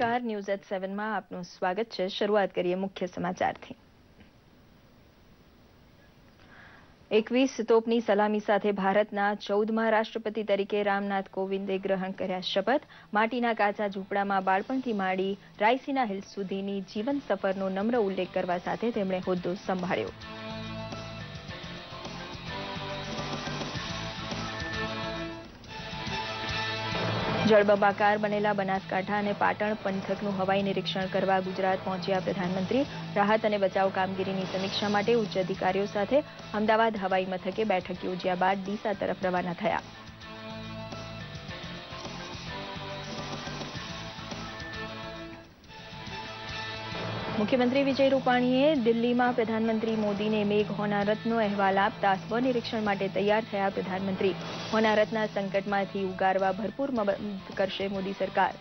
નમસ્કાર news at 7 માં આપનું સ્વાગત છે। શરૂઆત કરીએ મુખ્ય સમાચારથી। 21 તોપની સલામી સાથે ભારતના 14મા રાષ્ટ્રપતિ તરીકે રામનાથ કોવિંદે ગ્રહણ કર્યા શપથ। માટીના કાચા ઝૂંપડામાં બાળપણથી માંડી રાયસીના હિલ્સ સુધીની જીવન સફરનો નમ્ર ઉલ્લેખ કરવા સાથે તેમણે હોદ્દો સંભાળ્યો। જળબંબાકાર બનેલા બનાસકાંઠા અને પાટણ પંથકનું હવાઈ નિરીક્ષણ કરવા ગુજરાત પહોંચ્યા પ્રધાનમંત્રી। રાહત અને બચાવ કામગીરીની સમીક્ષા માટે ઉચ્ચ અધિકારીઓ સાથે અમદાવાદ હવાઈ મથકે બેઠક યોજ્યા બાદ ડીસા તરફ રવાના થયા। મુખ્યમંત્રી વિજય રૂપાણીએ દિલ્હીમાં પ્રધાનમંત્રી મોદીને મેઘ હોનારતનો અહેવાલ આપતા સ્વનિરીક્ષણ માટે તૈયાર થયા પ્રધાનમંત્રી। હોનારતના સંકટમાંથી ઉગારવા ભરપૂર મદદ કરશે મોદી સરકાર।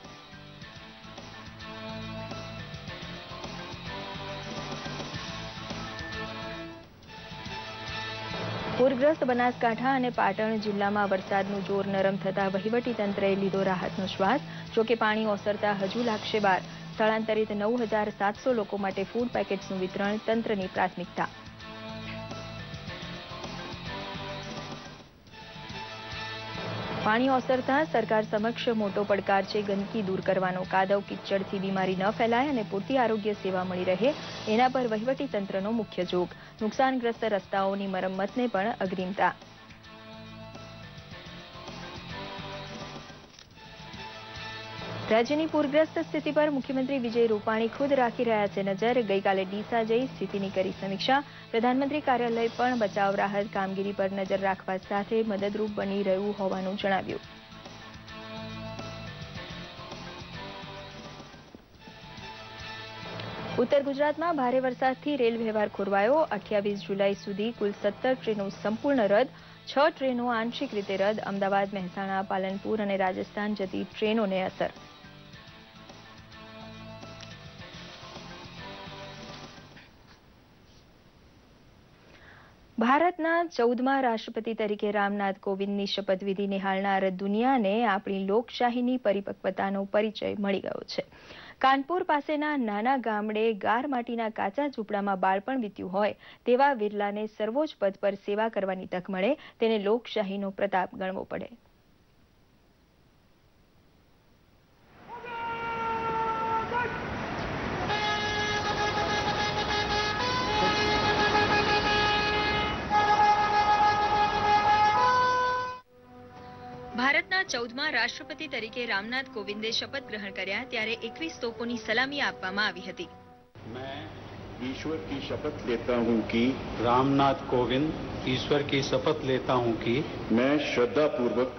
પૂરગ્રસ્ત બનાસકાંઠા અને પાટણ જિલ્લામાં વરસાદનું જોર નરમ થતા વહીવટીતંત્રએ લીધો રાહતનો શ્વાસ। જોકે પાણી ઓસરતા હજુ લાગશે વાર। સ્થળાંતરિત 9700 લોકો માટે ફૂડ પેકેટ્સનું વિતરણ તંત્રની પ્રાથમિકતા। પાણી ઓસરતા સરકાર સમક્ષ મોટો પડકાર છે ગંદકી દૂર કરવાનો। કાદવ કિચડથી બીમારી ન ફેલાય અને પૂરતી આરોગ્ય સેવા મળી રહે એના પર વહીવટીતંત્રનો મુખ્ય જોગ। નુકસાનગ્રસ્ત રસ્તાઓની મરમ્મતને પણ અગ્રિમતા। રાજ્યની પૂરગ્રસ્ત સ્થિતિ પર મુખ્યમંત્રી વિજય રૂપાણી ખુદ રાખી રહ્યા છે નજર। ગઈકાલે ડીસા જઈ સ્થિતિની કરી સમીક્ષા। પ્રધાનમંત્રી કાર્યાલય પણ બચાવ રાહત કામગીરી પર નજર રાખવા સાથે મદદરૂપ બની રહ્યું હોવાનું જણાવ્યું। ઉત્તર ગુજરાતમાં ભારે વરસાદથી રેલ વ્યવહાર ખોરવાયો। 28 જુલાઈ સુધી કુલ 17 ટ્રેનો સંપૂર્ણ રદ, 6 ટ્રેનો આંશિક રીતે રદ। અમદાવાદ, મહેસાણા, પાલનપુર અને રાજસ્થાન જતી ટ્રેનોને અસર। ભારતના 14મા રાષ્ટ્રપતિ તરીકે રામનાથ કોવિંદની શપથવિધિ નિહાળનાર દુનિયાને આપણી લોકશાહીની પરિપક્વતાનો પરિચય મળી ગયો છે। કાનપુર પાસેના નાના ગામડે ગાર માટીના કાચા ઝૂંપડામાં બાળપણ વીત્યું હોય તેવા વિરલાને સર્વોચ્ચ પદ પર સેવા કરવાની તક મળે તેને લોકશાહીનો પ્રતાપ ગણવો પડે। ભારતના 14મા રાષ્ટ્રપતિ તરીકે રામનાથ કોવિંદે શપથ ગ્રહણ કર્યા ત્યારે 21 તોપોની સલામી આપવામાં આવી હતી। मैं ईश्वर की शपथ लेता हूं कि रामनाथ कोविंद ईश्वर की शपथ लेता हूं कि मैं श्रद्धापूर्वक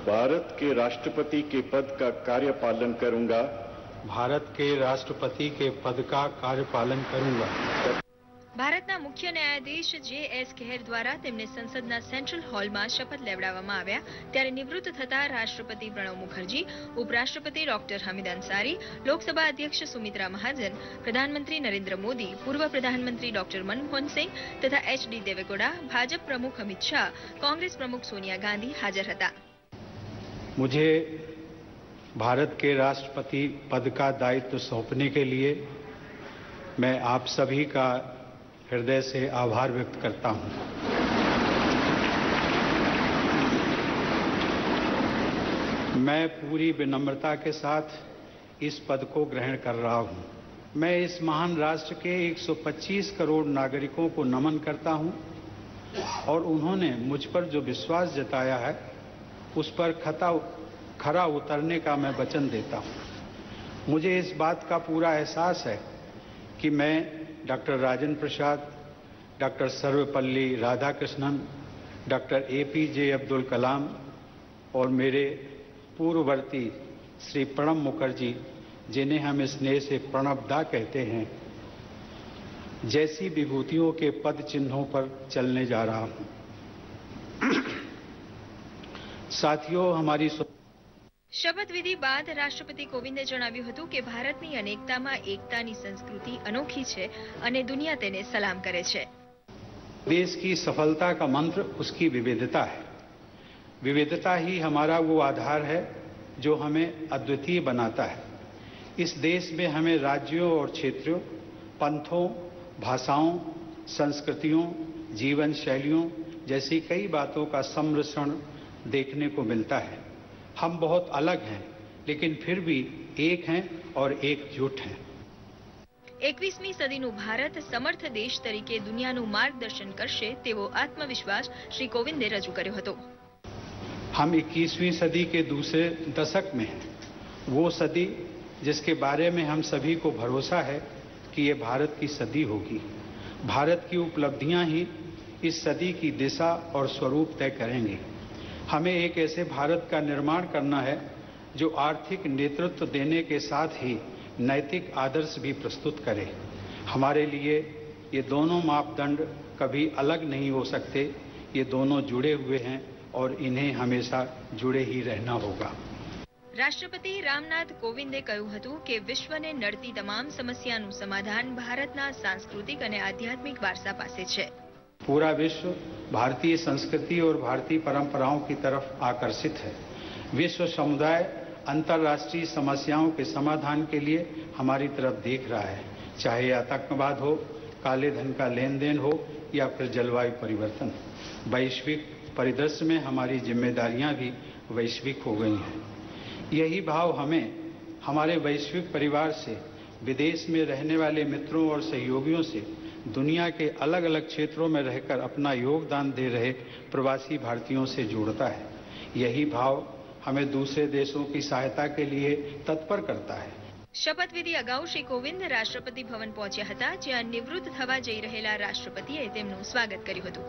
भारत के राष्ट्रपति के पद का कार्यपालन करूंगा। भारत के राष्ट्रपति के पद का कार्यपालन करूंगा। ભારતના મુખ્ય ન્યાયાધીશ જે.એસ. ખેર દ્વારા તેમને સંસદના સેન્ટ્રલ હોલમાં શપથ લેવડાવવામાં આવ્યા ત્યારે નિવૃત્ત થતા રાષ્ટ્રપતિ પ્રણવ મુખર્જી, ઉપરાષ્ટ્રપતિ ડોક્ટર હમીદ અંસારી, લોકસભા અધ્યક્ષ સુમિત્રા મહાજન, પ્રધાનમંત્રી નરેન્દ્ર મોદી, પૂર્વ પ્રધાનમંત્રી ડોક્ટર મનમોહન સિંહ તથા એચ.ડી. દેવેગૌડા, ભાજપ પ્રમુખ અમિત શાહ, કોંગ્રેસ प्रमुख सोनिया गांधी हाजिर હતા। मुझे भारत के राष्ट्रपति पद का दायित्व सौंपने के लिए मैं आप सभी का हृदय से आभार व्यक्त करता हूं। मैं पूरी विनम्रता के साथ इस पद को ग्रहण कर रहा हूं। मैं इस महान राष्ट्र के 125 करोड़ नागरिकों को नमन करता हूं और उन्होंने मुझ पर जो विश्वास जताया है उस पर खरा उतरने का मैं वचन देता हूं। मुझे इस बात का पूरा एहसास है कि मैं doctor Rajendra Prasad, doctor Sarvepalli Radhakrishnan, doctor A P J. Abdul Kalam और मेरे पूर्ववर्ती श्री प्रणब मुखर्जी, जिन्हें हम स्नेह से प्रणबदा कहते हैं, जैसी विभूतियों के पद चिन्हों पर चलने जा रहा हूं। साथियों, हमारी શપથવિધિ બાદ રાષ્ટ્રપતિ કોવિંદે જણાવ્યું હતું કે ભારતની અનેકતામાં એકતાની સંસ્કૃતિ અનોખી છે અને દુનિયા તેને સલામ કરે છે। देश की सफलता का मंत्र उसकी विविधता है। विविधता ही हमारा वो आधार है जो हमें अद्वितीय बनाता है। इस देश में हमें राज्यों और क्षेत्रों, पंथों, भाषाओं, संस्कृतियों, जीवन शैलियों जैसी कई बातों का सम्मिश्रण देखने को मिलता है। हम बहुत अलग हैं, लेकिन फिर भी एक हैं और एकजुट हैं। 21મી સદીનું ભારત સમર્થ દેશ તરીકે દુનિયાનું માર્ગદર્શન કરશે તેવો આત્મવિશ્વાસ શ્રી કોવિંદે રજૂ કર્યો હતો। हम 21वीं सदी के दूसरे दशक में हैं, वो सदी जिसके बारे में हम सभी को भरोसा है कि ये भारत की सदी होगी। भारत की उपलब्धियां ही इस सदी की दिशा और स्वरूप तय करेंगी। हमें एक ऐसे भारत का निर्माण करना है जो आर्थिक नेतृत्व देने के साथ ही नैतिक आदर्श भी प्रस्तुत करे। हमारे लिए ये दोनों मापदंड कभी अलग नहीं हो सकते। ये दोनों जुड़े हुए हैं और इन्हें हमेशा जुड़े ही रहना होगा। રાષ્ટ્રપતિ રામનાથ કોવિંદે કહ્યું હતું કે વિશ્વને નડતી તમામ સમસ્યાનું સમાધાન ભારતના સાંસ્કૃતિક અને આધ્યાત્મિક વારસા પાસે છે। पूरा विश्व भारतीय संस्कृति और भारतीय परंपराओं की तरफ आकर्षित है। विश्व समुदाय अंतर्राष्ट्रीय समस्याओं के समाधान के लिए हमारी तरफ देख रहा है, चाहे आतंकवाद हो, काले धन का लेन देन हो या फिर जलवायु परिवर्तन। वैश्विक परिदृश्य में हमारी जिम्मेदारियां भी वैश्विक हो गई हैं। यही भाव हमें हमारे वैश्विक परिवार से, विदेश में रहने वाले मित्रों और सहयोगियों से, दुनिया के अलग अलग क्षेत्रों में रहकर अपना योगदान दे रहे प्रवासी भारतीयों से जोड़ता है। यही भाव हमें दूसरे देशों की सहायता के लिए तत्पर करता है। શપથવિધિ અગાઉ શ્રી કોવિંદ રાષ્ટ્રપતિ ભવન પહોંચ્યા હતા, જ્યાં નિવૃત્ત થવા જઈ રહેલા રાષ્ટ્રપતિએ તેમનું સ્વાગત કર્યું હતું।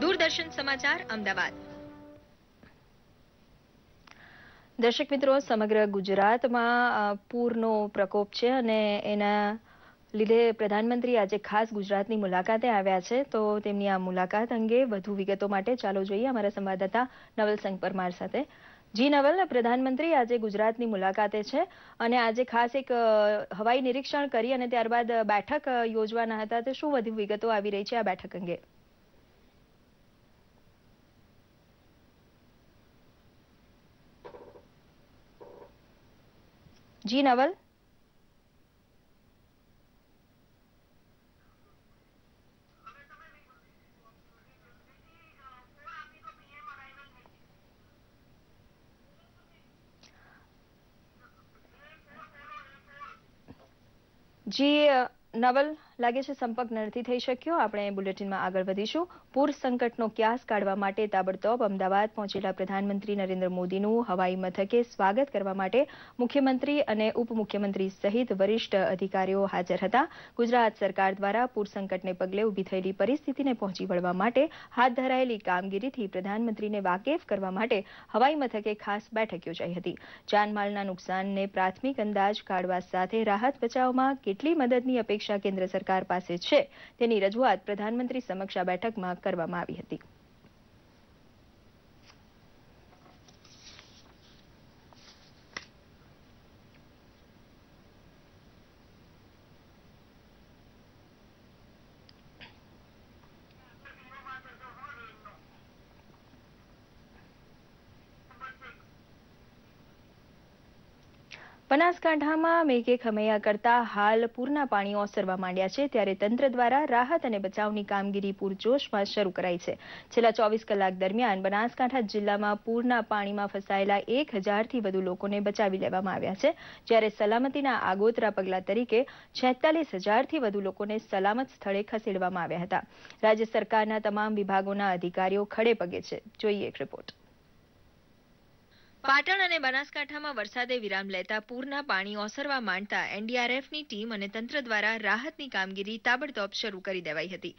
દૂરદર્શન સમાચાર, અમદાવાદ। દર્શક મિત્રો, સમગ્ર ગુજરાતમાં પૂરનો પ્રકોપ છે અને એના લીધે પ્રધાનમંત્રી આજે ખાસ ગુજરાતની મુલાકાતે આવ્યા છે। તો તેમની આ મુલાકાત અંગે વધુ વિગતો માટે ચાલો જોઈએ અમારા સંવાદદાતા નવલ સંઘ પરમાર સાથે। જી નવલ, પ્રધાનમંત્રી આજે ગુજરાતની મુલાકાતે છે અને આજે ખાસ એક હવાઈ નિરીક્ષણ કરી અને ત્યારબાદ બેઠક યોજવાના હતા, તો શું વધુ વિગતો આવી રહી છે આ બેઠક અંગે? જી નવલ। જી નવલ, લાગે છે સંપર્ક નથી થઈ શક્યો। આપણે બુલેટિનમાં આગળ વધીશું। પૂર સંકટનો ક્યાસ કાઢવા માટે તાબડતોબ અમદાવાદ પહોંચેલા પ્રધાનમંત્રી નરેન્દ્ર મોદીનું હવાઈ મથકે સ્વાગત કરવા માટે મુખ્યમંત્રી અને ઉપમુખ્યમંત્રી સહિત વરિષ્ઠ અધિકારીઓ હાજર હતા। ગુજરાત સરકાર દ્વારા પૂર સંકટને પગલે ઊભી થયેલી પરિસ્થિતિને પહોંચી વળવા માટે હાથ ધરાયેલી કામગીરીથી પ્રધાનમંત્રીને વાકેફ કરવા માટે હવાઈ મથકે ખાસ બેઠક યોજાઈ હતી। જાનમાલના નુકસાનને પ્રાથમિક અંદાજ કાઢવા સાથે રાહત બચાવમાં કેટલી મદદની અપેક્ષા કેન્દ્ર સરકાર પાસે છે તેની રજૂઆત પ્રધાનમંત્રી સમક્ષ આ બેઠકમાં કરવામાં આવી હતી। બનાસકાંઠામાં મેઘે ખમૈયા કરતા હાલ પૂરના પાણી ઓસરવા માંડ્યા છે, ત્યારે તંત્ર દ્વારા રાહત અને બચાવની કામગીરી પૂરજોશમાં શરૂ કરાઈ છે। છેલ્લા 24 કલાક દરમિયાન બનાસકાંઠા જિલ્લામાં પૂરના પાણીમાં ફસાયેલા 1000થી વધુ લોકોને બચાવી લેવામાં આવ્યા છે, જ્યારે સલામતીના આગોતરા પગલા તરીકે 46000થી વધુ લોકોને સલામત સ્થળે ખસેડવામાં આવ્યા હતા। રાજ્ય સરકારના તમામ વિભાગોના અધિકારીઓ ખડે પગે છે। જોઈએ એક રિપોર્ટ। પાટણ અને બનાસકાંઠામાં વરસાદે વિરામ લેતા પૂરના પાણી ઓસરવા માંડતા એનડીઆરએફની ટીમ અને તંત્ર દ્વારા રાહતની કામગીરી તાબડતોબ શરૂ કરી દેવાઈ હતી।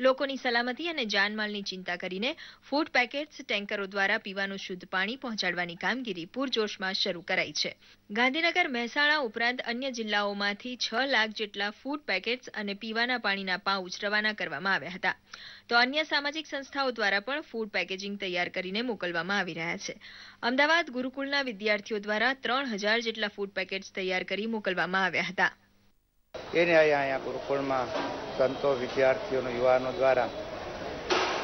લોકોની સલામતી અને જાનમાલની ચિંતા કરીને ફૂડ પેકેટ્સ ટેન્કરો દ્વારા પીવાનું શુદ્ધ પાણી પહોંચાડવાની કામગીરી પૂરજોશમાં શરૂ કરાઈ છે। ગાંધીનગર, મહેસાણા ઉપરાંત અન્ય જિલ્લાઓમાંથી 6 લાખ જેટલા ફૂડ પેકેટ્સ અને પીવાના પાણીના પાઉચ રવાના કરવામાં આવ્યા હતા, તો અન્ય સામાજિક સંસ્થાઓ દ્વારા પણ ફૂડ પેકેજિંગ તૈયાર કરીને મોકલવામાં આવી રહ્યા છે। અમદાવાદ ગુરુકુળના વિદ્યાર્થીઓ દ્વારા 3000 જેટલા ફૂડ પેકેટ્સ તૈયાર કરી મોકલવામાં આવ્યા હતા। એને અહીંયા ગુરુકુળમાં સંતો, વિદ્યાર્થીઓ, યુવાનો દ્વારા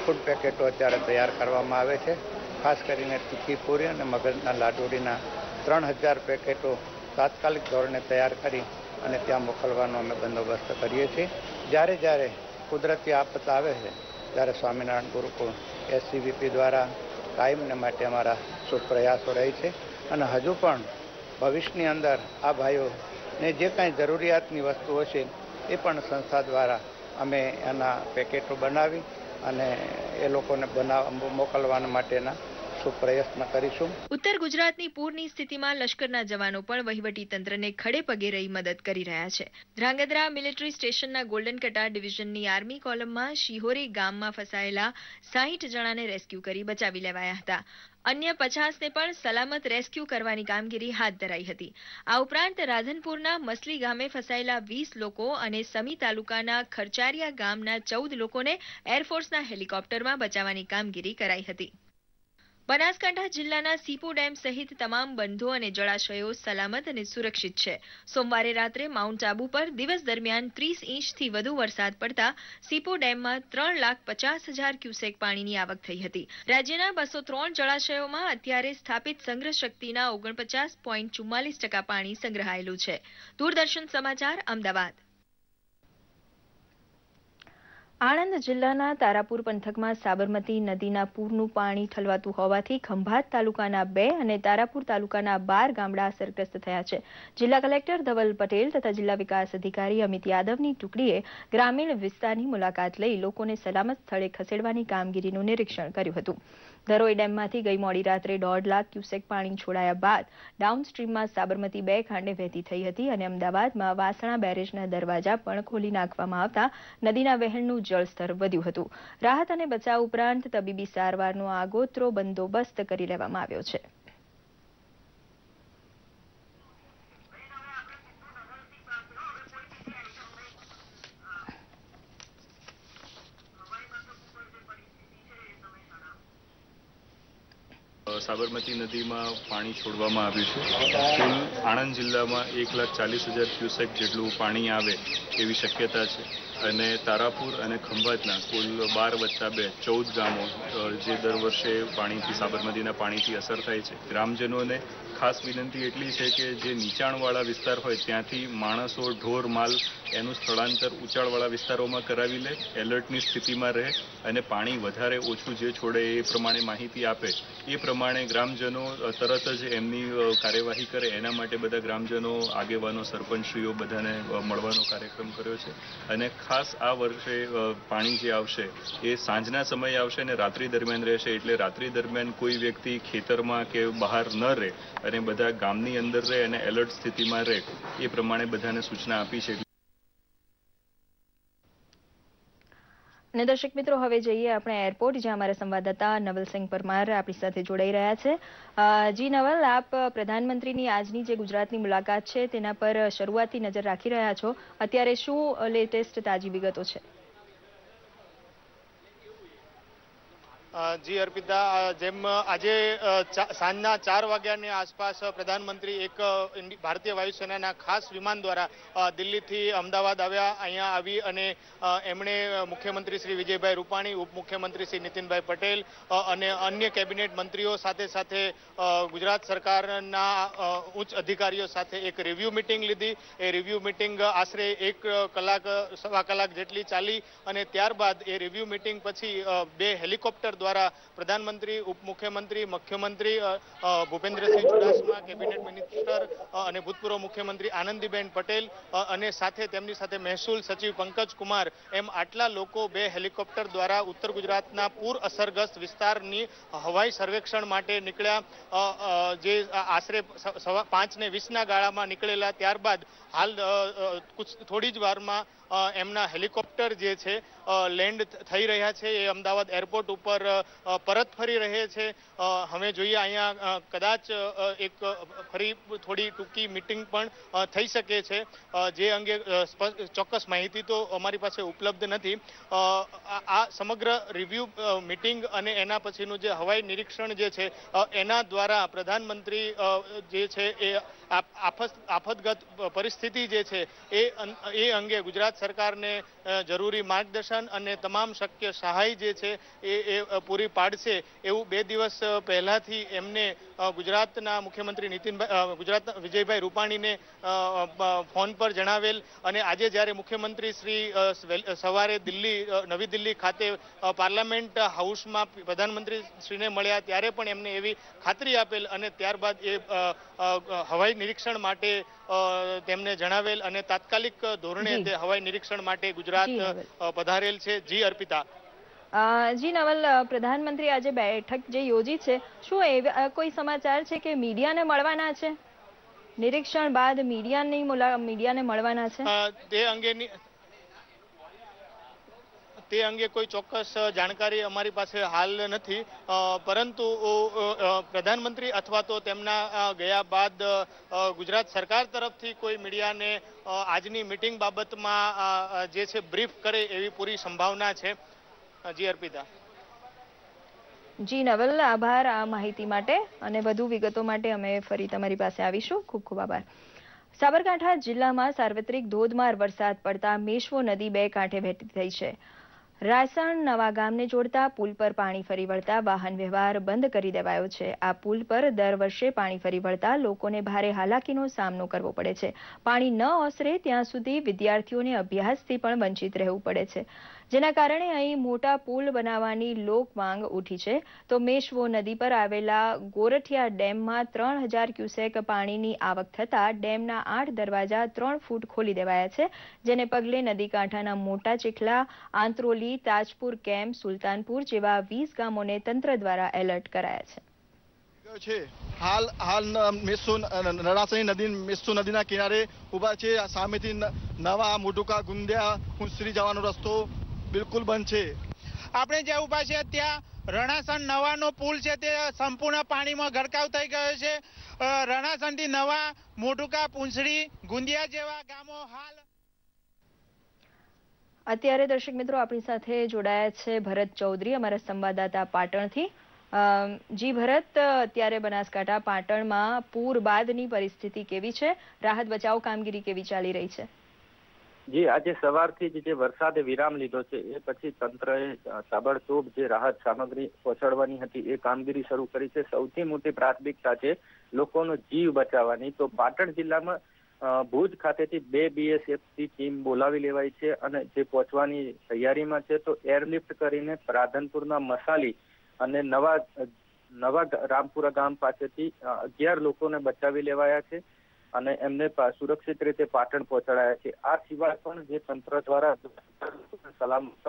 ફૂડ પેકેટો અત્યારે તૈયાર કરવામાં આવે છે। ખાસ કરીને તીખી પૂરી અને મગજના લાડુડીના 3000 પેકેટો તાત્કાલિક ધોરણે તૈયાર કરી અને ત્યાં મોકલવાનો અમે બંદોબસ્ત કરીએ છીએ. જ્યારે જ્યારે કુદરતી આફત આવે છે ત્યારે સ્વામિનારાયણ ગુરુકુળ SCVP દ્વારા કાયમને માટે અમારા શુભ પ્રયાસો રહે છે અને હજુ પણ ભવિષ્યની અંદર આ ભાઈઓને જે કાંઈ જરૂરિયાતની વસ્તુઓ છે એ પણ સંસ્થા દ્વારા અમે એના પેકેટો બનાવી અને એ લોકોને મોકલવા માટેના શુભ પ્રયત્ન કરીશું. ઉત્તર ગુજરાતની પૂરની સ્થિતિમાં લશ્કરના જવાનો પણ વહીવટી તંત્રને ખડે પગે રહી મદદ કરી રહ્યા છે. ધ્રાંગધ્રા મિલિટરી સ્ટેશનના ગોલ્ડન કટાર ડિવિઝનની આર્મી કોલમમાં શિહોરી ગામમાં ફસાયેલા 60 જણાને રેસ્ક્યુ કરી બચાવી લેવાયા હતા. અન્ય 50ને પણ સલામત રેસ્ક્યુ કરવાની કામગીરી હાથ ધરાઈ હતી. આ ઉપરાંત રાધનપુરના મસલી ગામે ફસાયેલા 20 લોકો અને સમી તાલુકાના ખરચારિયા ગામના 14 લોકોને એરફોર્સના હેલિકોપ્ટરમાં બચાવવાની કામગીરી કરાઈ હતી. બનાસકાંઠા જિલ્લાના સીપો ડેમ સહિત તમામ બંધો અને જળાશયો સલામત અને સુરક્ષિત છે. સોમવારે રાત્રે માઉન્ટ આબુ પર દિવસ દરમિયાન 30 ઇંચથી વધુ વરસાદ પડતા સીપો ડેમમાં 3,50,000 ક્યુસેક પાણીની આવક થઈ હતી. રાજ્યના 203 જળાશયોમાં અત્યારે સ્થાપિત સંગ્રહ શક્તિના 49.44% પાણી સંગ્રહાયેલું છે. દૂરદર્શન સમાચાર, અમદાવાદ. આણંદ જિલ્લાના તારાપુર પંથકમાં સાબરમતી નદીના પૂરનું પાણી ઠલવાતું હોવાથી ખંભાત તાલુકાના 2 અને તારાપુર તાલુકાના 12 ગામડા અસરગ્રસ્ત થયા છે. જિલ્લા કલેક્ટર ધવલ પટેલ તથા જિલ્લા વિકાસ અધિકારી અમિત યાદવની ટુકડીએ ગ્રામીણ વિસ્તારની મુલાકાત લઈ લોકોને સલામત સ્થળે ખસેડવાની કામગીરીનું નિરીક્ષણ કર્યું હતું. ધરોઈ ડેમમાંથી ગઈ મોડી રાત્રે 1.5 લાખ ક્યુસેક પાણી છોડાયા બાદ ડાઉનસ્ટ્રીમમાં સાબરમતી 2 ખાંડે વહેતી થઈ હતી અને અમદાવાદમાં વાસણા બેરેજના દરવાજા પણ ખોલી નાખવામાં આવતા નદીના વહેણનું જળસ્તર વધ્યું હતું. રાહત અને બચાવ ઉપરાંત તબીબી સારવારનો આગોતરો બંદોબસ્ત કરી લેવામાં આવ્યો છે. સાબરમતી નદીમાં પાણી છોડવામાં આવ્યું છે. કુલ આણંદ જિલ્લામાં 1,40,000 ક્યુસેક જેટલું પાણી આવે એવી શક્યતા છે અને તારાપુર અને ખંભાતના કુલ 12 + 2 14 ગામો જે દર વર્ષે પાણીથી સાબરમતીના પાણીથી અસર થાય છે. ગ્રામજનોને ખાસ વિનંતી એટલી છે કે જે નીચાણવાળા વિસ્તાર હોય ત્યાંથી માણસો, ઢોર, માલ એનું સ્થળાંતર ઊંચાણવાળા વિસ્તારોમાં કરાવી લે, એલર્ટની સ્થિતિમાં રહે અને પાણી વધારે ઓછું જે છોડે એ પ્રમાણે માહિતી આપે એ પ્રમાણે ગ્રામજનો તરત જ એમની કાર્યવાહી કરે. એના માટે બધા ગ્રામજનો, આગેવાનો, સરપંચશ્રીઓ બધાને મળવાનો કાર્યક્રમ કર્યો છે અને ખાસ આ વર્ષે પાણી જે આવશે એ સાંજના સમયે આવશે અને રાત્રિ દરમિયાન રહેશે. એટલે રાત્રિ દરમિયાન કોઈ વ્યક્તિ ખેતરમાં કે બહાર ન રહે અને બધા ગામની અંદર રહે અને એલર્ટ સ્થિતિમાં રહે એ પ્રમાણે બધાને સૂચના આપી છે. અને દર્શક મિત્રો, હવે જઈએ આપણે એરપોર્ટ, જ્યાં અમારા સંવાદદાતા નવલસિંહ પરમાર આપણી સાથે જોડાઈ રહ્યા છે. જી નવલ, આપ પ્રધાનમંત્રીની આજની જે ગુજરાતની મુલાકાત છે તેના પર શરૂઆતથી નજર રાખી રહ્યા છો. અત્યારે શું લેટેસ્ટ તાજી વિગતો છે? જી અર્પિતા, જેમ આજે સાંજના 4 વાગ્યાની આસપાસ પ્રધાનમંત્રી એક ભારતીય વાયુસેનાના ખાસ વિમાન દ્વારા દિલ્હીથી અમદાવાદ આવ્યા. અહીંયા આવી અને એમણે મુખ્યમંત્રી શ્રી વિજયભાઈ રૂપાણી, ઉપમુખ્યમંત્રી શ્રી નીતિનભાઈ પટેલ અને અન્ય કેબિનેટ મંત્રીઓ સાથે ગુજરાત સરકારના ઉચ્ચ અધિકારીઓ સાથે એક રિવ્યુ મિટિંગ લીધી. એ રિવ્યુ મિટિંગ આશરે 1 કલાક, 1.25 કલાક જેટલી ચાલી અને ત્યારબાદ એ રિવ્યુ મિટિંગ પછી 2 હેલિકોપ્ટર દ્વારા પ્રધાનમંત્રી, ઉપમુખ્યમંત્રી, મુખ્યમંત્રી ભૂપેન્દ્રસિંહ ચુડાસમા, કેબિનેટ મિનિસ્ટર અને ભૂતપૂર્વ મુખ્યમંત્રી આનંદીબેન પટેલ અને સાથે તેમની સાથે મહેસૂલ સચિવ પંકજ કુમાર, એમ આટલા લોકો 2 હેલિકોપ્ટર દ્વારા ઉત્તર ગુજરાતના પૂર અસરગ્રસ્ત વિસ્તારની હવાઈ સર્વેક્ષણ માટે નીકળ્યા. જે આશરે 5:20ના ગાળામાં નીકળેલા. ત્યારબાદ હાલ થોડી જ વારમાં એમના હેલિકોપ્ટર જે છે લેન્ડ થઈ રહ્યા છે. એ અમદાવાદ એરપોર્ટ ઉપર પરત ફરી રહે છે. હવે જોઈએ અહીંયા કદાચ એક ફરી થોડી ટૂંકી મિટિંગ પણ થઈ શકે છે, જે અંગે ચોક્કસ માહિતી તો અમારી પાસે ઉપલબ્ધ નથી. આ સમગ્ર રિવ્યુ મિટિંગ અને એના પછીનું જે હવાઈ નિરીક્ષણ જે છે એના દ્વારા પ્રધાનમંત્રી જે છે એ આફતગત પરિસ્થિતિ જે છે એ અંગે ગુજરાત સરકારને જરૂરી માર્ગદર્શન અને તમામ શક્ય સહાય જે છે એ પૂરી પાડશે એવું 2 દિવસ પહેલાથી એમને ગુજરાતના મુખ્યમંત્રી ગુજરાતના વિજયભાઈ રૂપાણીને ફોન પર જણાવેલ અને આજે જ્યારે મુખ્યમંત્રી શ્રી સવારે નવી દિલ્હી ખાતે પાર્લામેન્ટ હાઉસમાં પ્રધાનમંત્રી શ્રીને મળ્યા ત્યારે પણ એમને એવી ખાતરી આપેલ અને ત્યારબાદ એ હવાઈ નિરીક્ષણ માટે તેમને જણાવેલ અને તાત્કાલિક ધોરણે તે હવાઈ નિરીક્ષણ માટે ગુજરાત પધારેલ છે. જી અર્પિતા. જી નવલ, પ્રધાનમંત્રી આજે બેઠક જે યોજી છે, શું કોઈ સમાચાર છે કે મીડિયાને મળવાના છે? નિરીક્ષણ બાદ મીડિયાને મળવાના છે? તે અંગે કોઈ ચોક્કસ જાણકારી અમારી પાસે હાલ નથી, પરંતુ પ્રધાનમંત્રી અથવા તો તેમના ગયા બાદ ગુજરાત સરકાર તરફથી કોઈ મીડિયાને આજની મીટિંગ બાબતમાં જે છે બ્રીફ કરે એવી પૂરી સંભાવના છે. જી અર્પિતા. જી નવલ, આભાર આ માહિતી માટે અને વધુ વિગતો માટે અમે ફરી તમારી પાસે આવીશું. ખૂબ ખૂબ આભાર. સાબરકાંઠા જિલ્લામાં સાર્વત્રિક ધોધમાર વરસાદ પડતા મેશ્વો નદી 2 કાંઠે વહેતી થઈ છે. રાયસણ નવા ગામને જોડતા પુલ પર પાણી ફરી વળતા વાહન વ્યવહાર બંધ કરી દેવાયો છે. આ પુલ પર દર વર્ષે પાણી ફરી વળતા લોકોને ભારે હાલાકીનો સામનો કરવો પડે છે. પાણી ન ઓસરે ત્યાં સુધી વિદ્યાર્થીઓને અભ્યાસથી પણ વંચિત રહેવું પડે છે, જેના કારણે અહીં મોટા પુલ બનાવવાની લોક માંગ ઉઠી છે. તો મેશ્વો નદી પર આવેલા ગોરઠિયા ડેમમાં 3000 ક્યુસેક પાણીની આવક થતા ડેમના 8 દરવાજા 3 ફૂટ ખોલી દેવાયા છે, જેને પગલે નદી કાંઠાના મોટા ચીખલા, આંત્રોલી, તાજપુર કેમ્પ, સુલતાનપુર જેવા 20 ગામોને તંત્ર દ્વારા એલર્ટ કરાયા છે. હાલ નળાસણી નદી મેશ્વો નદીના કિનારે ઉભા છે. સામેથી નવા મોટુકા, ગુંદિયા, કુંસરી જવાનો રસ્તો બિલકુલ બંધ છે. આપણે જ્યાં ઉભા છે ત્યાં રણાસણ નવાનો પુલ છે તે સંપૂર્ણ પાણીમાં ગરકાવ થઈ ગયો છે. રણાસણથી નવા, મોટુકા, પુંસરી, ગુંદિયા જેવા ગામો હાલ. અત્યારે દર્શક મિત્રો આપણી સાથે જોડાયા છે ભરત ચૌધરી, અમારા સંવાદદાતા પાટણથી. જી ભરત, અત્યારે બનાસકાંઠા પાટણમાં પૂર બાદની પરિસ્થિતિ કેવી છે? રાહત બચાવ કામગીરી કેવી ચાલી રહી છે? જી, આજે સવારથી જે વરસાદે વિરામ લીધો છે એ પછી તંત્રએ તાબડતોબ જે રાહત સામગ્રી પહોંચાડવાની હતી એ કામગીરી શરૂ કરી છે. સૌથી મોટી પ્રાથમિકતા છે લોકોનો જીવ બચાવવાની. તો પાટણ જિલ્લામાં ભુજ ખાતેથી 2 BSFની ટીમ બોલાવી લેવાઈ છે અને જે પહોંચવાની તૈયારીમાં છે. તો એરલિફ્ટ કરીને રાધનપુરના મસાલી અને નવા રામપુરા ગામ પાસેથી 11 લોકોને બચાવી લેવાયા છે અને એમને સુરક્ષિત રીતે પાટણ પહોંચાડાયા છે. આ સિવાય પણ જે તંત્ર દ્વારા સલામત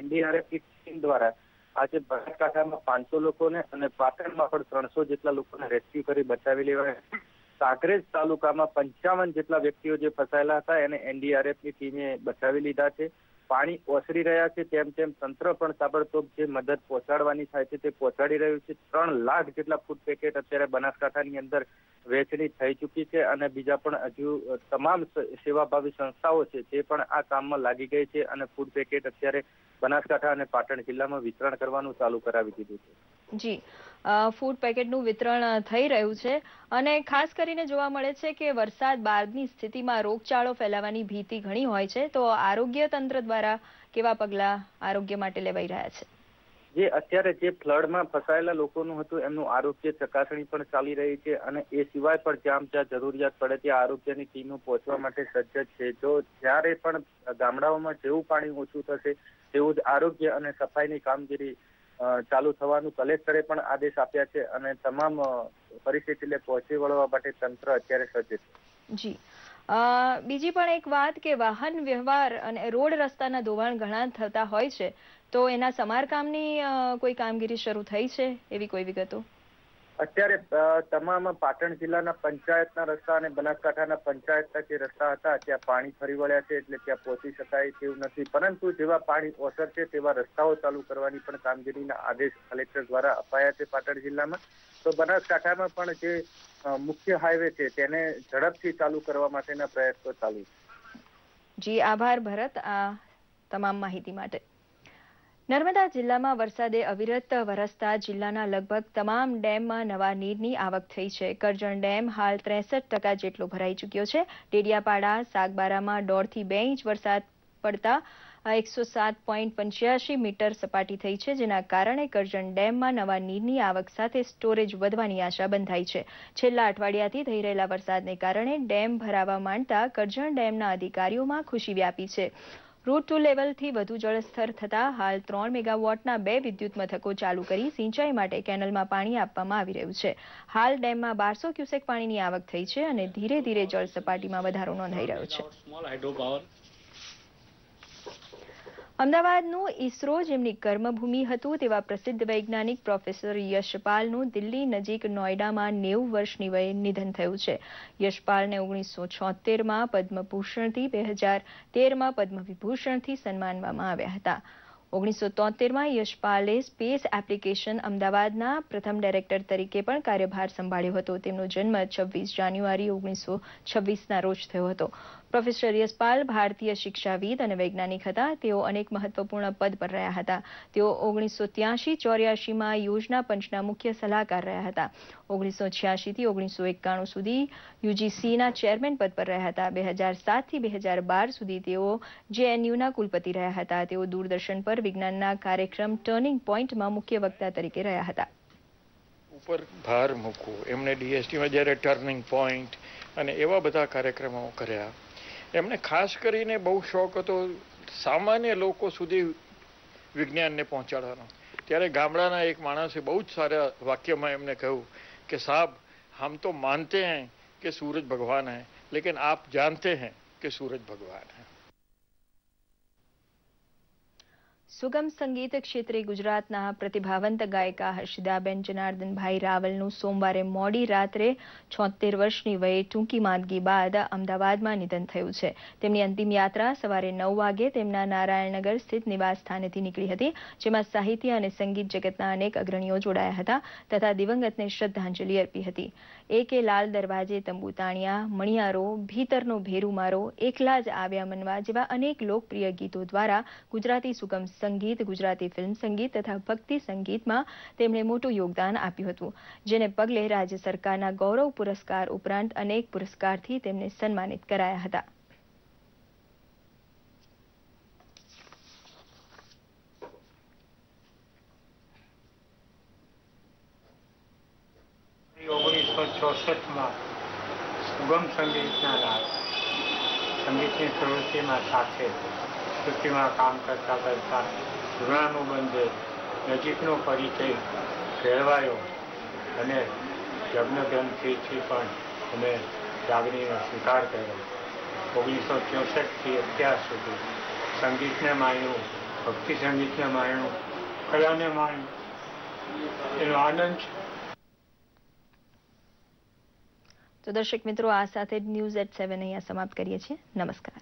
NDRFની ટીમ દ્વારા આજે બનાસકાંઠામાં 500 લોકોને અને પાટણમાં પણ 300 જેટલા લોકોને રેસ્ક્યુ કરી બચાવી લેવાયા છે. કાંકરેજ તાલુકામાં 55 જેટલા વ્યક્તિઓ જે ફસાયેલા હતા એને NDRFની ટીમે બચાવી લીધા છે. પાણી ઓસરી રહ્યા છે તેમ તંત્ર પણ તાબડતોબ જે મદદ પહોંચાડવાની થાય છે તે પહોંચાડી રહ્યું છે. 3 લાખ જેટલા ફૂડ પેકેટ અત્યારે બનાસકાંઠાની અંદર વહેંચણી થઈ ચૂકી છે અને બીજા પણ હજુ તમામ સેવાભાવી સંસ્થાઓ છે તે પણ આ કામમાં લાગી ગઈ છે અને ફૂડ પેકેટ અત્યારે બનાસકાંઠા અને પાટણ જિલ્લામાં વિતરણ કરવાનું ચાલુ કરાવી દીધું છે. જી, ફૂડ પેકેટનું વિતરણ થઈ રહ્યું છે અને ખાસ કરીને જોવા મળે છે કે વરસાદ બાદની સ્થિતિમાં રોગચાળો ફેલાવાની ભીતિ ઘણી હોય છે. તો આરોગ્ય તંત્ર દ્વારા કેવા પગલાં આરોગ્ય માટે લેવાઈ રહ્યા છે? જે અત્યારે જે ફ્લડમાં ફસાયેલા લોકોનું હતું એમનું આરોગ્ય ચકાસણી પણ ચાલી રહી છે અને એ સિવાય પણ જ્યાં જરૂરિયાત પડે ત્યાં આરોગ્યની ટીમો પહોંચવા માટે સજ્જ છે. જો જ્યારે પણ ગામડાઓમાં જેવું પાણી ઓછું થશે તેવું જ આરોગ્ય અને સફાઈની કામગીરી ચાલુ થવાનું કલેક્ટરે પણ આદેશ આપ્યા છે અને તમામ પરિસ્થિતિને પહોંચી વળવા માટે તંત્ર અત્યારે સજ્જ છે. જી, બીજી પણ એક વાત કે વાહન વ્યવહાર અને રોડ રસ્તાના ધોવાણ ઘણા થતા હોય છે, તો એના સમારકામની કોઈ કામગીરી શરૂ થઈ છે એવી કોઈ વિગતો? અત્યારે તમામ પાટણ જિલ્લાના પંચાયતના રસ્તા અને બનાસકાંઠાના પંચાયતના જે રસ્તા હતા ત્યાં પાણી ફરી વળ્યા છે એટલે ત્યાં પહોંચી શકાય તેવું નથી, પરંતુ જેવા પાણી ઓસરશે તેવા રસ્તાઓ ચાલુ કરવાની પણ કામગીરીના આદેશ કલેક્ટર દ્વારા અપાયા છે પાટણ જિલ્લામાં. તો બનાસકાંઠામાં પણ જે મુખ્ય હાઈવે છે તેને ઝડપથી ચાલુ કરવા માટેના પ્રયત્નો ચાલુ છે. જી, આભાર ભરત આ તમામ માહિતી માટે. નર્મદા જિલ્લામાં વરસાદે અવિરત વરસતા જિલ્લાના લગભગ તમામ ડેમમાં નવા નીરની આવક થઈ છે. કરજણ ડેમ હાલ 63% જેટલો ભરાઈ ચૂક્યો છે. ડેડિયાપાડા, સાગબારામાં 1.5 થી 2 ઇંચ વરસાદ પડતા આ 107.85 મીટર સપાટી થઈ છે, જેના કારણે કરજણ ડેમમાં નવા નીરની આવક સાથે સ્ટોરેજ વધવાની આશા બંધાઈ છે. છેલ્લા અઠવાડિયાથી થઈ રહેલા વરસાદને કારણે ડેમ ભરાવા માંડતા કરજણ ડેમના અધિકારીઓમાં ખુશી વ્યાપી છે. રૂટ 2 લેવલથી વધુ જળસ્તર થતા હાલ 3 મેગાવોટના 2 વિદ્યુત મથકો ચાલુ કરી સિંચાઈ માટે કેનલમાં પાણી આપવામાં આવી રહ્યું છે. હાલ ડેમમાં 1200 ક્યુસેક પાણીની આવક થઈ છે અને ધીરે ધીરે જળ સપાટીમાં વધારો નોંધાઈ રહ્યો છે. અમદાવાદનું ઇસરો જેમની કર્મભૂમિ હતું તેવા પ્રસિદ્ધ વૈજ્ઞાનિક પ્રોફેસર યશપાલનું દિલ્હી નજીક નોઈડામાં 90 વર્ષની વયે નિધન થયું છે. યશપાલને 1976માં પદ્મભૂષણથી 2013માં પદ્મવિભૂષણથી સન્માનવામાં આવ્યા હતા. 1973માં યશપાલે સ્પેસ એપ્લિકેશન અમદાવાદના પ્રથમ ડાયરેક્ટર તરીકે પણ કાર્યભાર સંભાળ્યો હતો. તેમનો જન્મ 26 જાન્યુઆરી 1926ના રોજ થયો હતો. પ્રોફેસર યશપાલ ભારતીય શિક્ષાવિદ અને વૈજ્ઞાનિક હતા. તેઓ અનેક મહત્વપૂર્ણ પદ પર રહ્યા હતા. તેઓ 1983-84માં યોજના પંચના મુખ્ય સલાહકાર રહ્યા હતા. 1986થી 1991 સુધી યુજીસીના ચેરમેન પદ પર રહ્યા હતા. 2007થી 2012 સુધી તેઓ જેએનયુના કુલપતિ રહ્યા હતા. તેઓ દૂરદર્શન પર વિજ્ઞાનના કાર્યક્રમ ટર્નિંગ પોઈન્ટમાં મુખ્ય વક્તા તરીકે રહ્યા હતા. ઉપર ભાર મૂકવો, એમણે ડીએસટીમાં જ્યારે ટર્નિંગ પોઈન્ટ અને એવા બધા કાર્યક્રમો કર્યા. એમને ખાસ કરીને બહુ શોખ હતો સામાન્ય લોકો સુધી વિજ્ઞાનને પહોંચાડવાનો. ત્યારે ગામડાના એક માણસે બહુ જ સારા વાક્યમાં એમને કહ્યું કે સાहब हम तो मानते हैं कि सूरज भगवान है, लेकिन आप जानते हैं कि सूरज भगवान है. સુગમ સંગીત ક્ષેત્રે ગુજરાતના પ્રતિભાવંત ગાયિકા હર્ષિદાબેન જનાર્દનભાઈ રાવલનું સોમવારે મોડી રાત્રે 76 વર્ષની વયે ટૂંકી માંદગી બાદ અમદાવાદમાં નિધન થયું છે. તેમની અંતિમ યાત્રા સવારે 9 વાગે તેમના નારાયણનગર સ્થિત નિવાસ સ્થાનેથી નીકળી હતી, જેમાં સાહિત્ય અને સંગીત જગતના અનેક અગ્રણીઓ જોડાયા હતા તથા દિવંગતને શ્રદ્ધાંજલિ અર્પી હતી. એકે લાલ દરવાજે તંબુ તાણ્યા, મણિયારો, ભીતરનો ભેરુ મારો, એકલા જ આવ્યા મનવા જેવા અનેક લોકપ્રિય ગીતો દ્વારા ગુજરાતી સુગમ સંગીત, ગુજરાતી ફિલ્મ સંગીત તથા ભક્તિ સંગીતમાં તેમણે મોટું યોગદાન આપ્યું હતું, જેને પગલે રાજ્ય સરકારના ગૌરવ પુરસ્કાર ઉપરાંત અનેક પુરસ્કારથી તેમને સન્માનિત કરાયા હતા. સુગમ સંગીતના રાગ સંગીતની પ્રવૃત્તિમાં સાથે કૃતિમાં કામ કરતા કરતા જૂનાનું બંધ નજીકનો પરિચય કેળવાયો અને યજ્ઞગ્રંથિથી પણ અમે લાગણીનો સ્વીકાર કર્યો. 1964થી અત્યાર સુધી સંગીતને માણ્યું, ભક્તિ સંગીતને માણ્યું, કલાને માણ્યું, એનો આનંદ છે. તો દર્શક મિત્રો, આ સાથે ન્યૂઝ એટ 7 અહીંયા સમાપ્ત કરીએ છીએ. નમસ્કાર.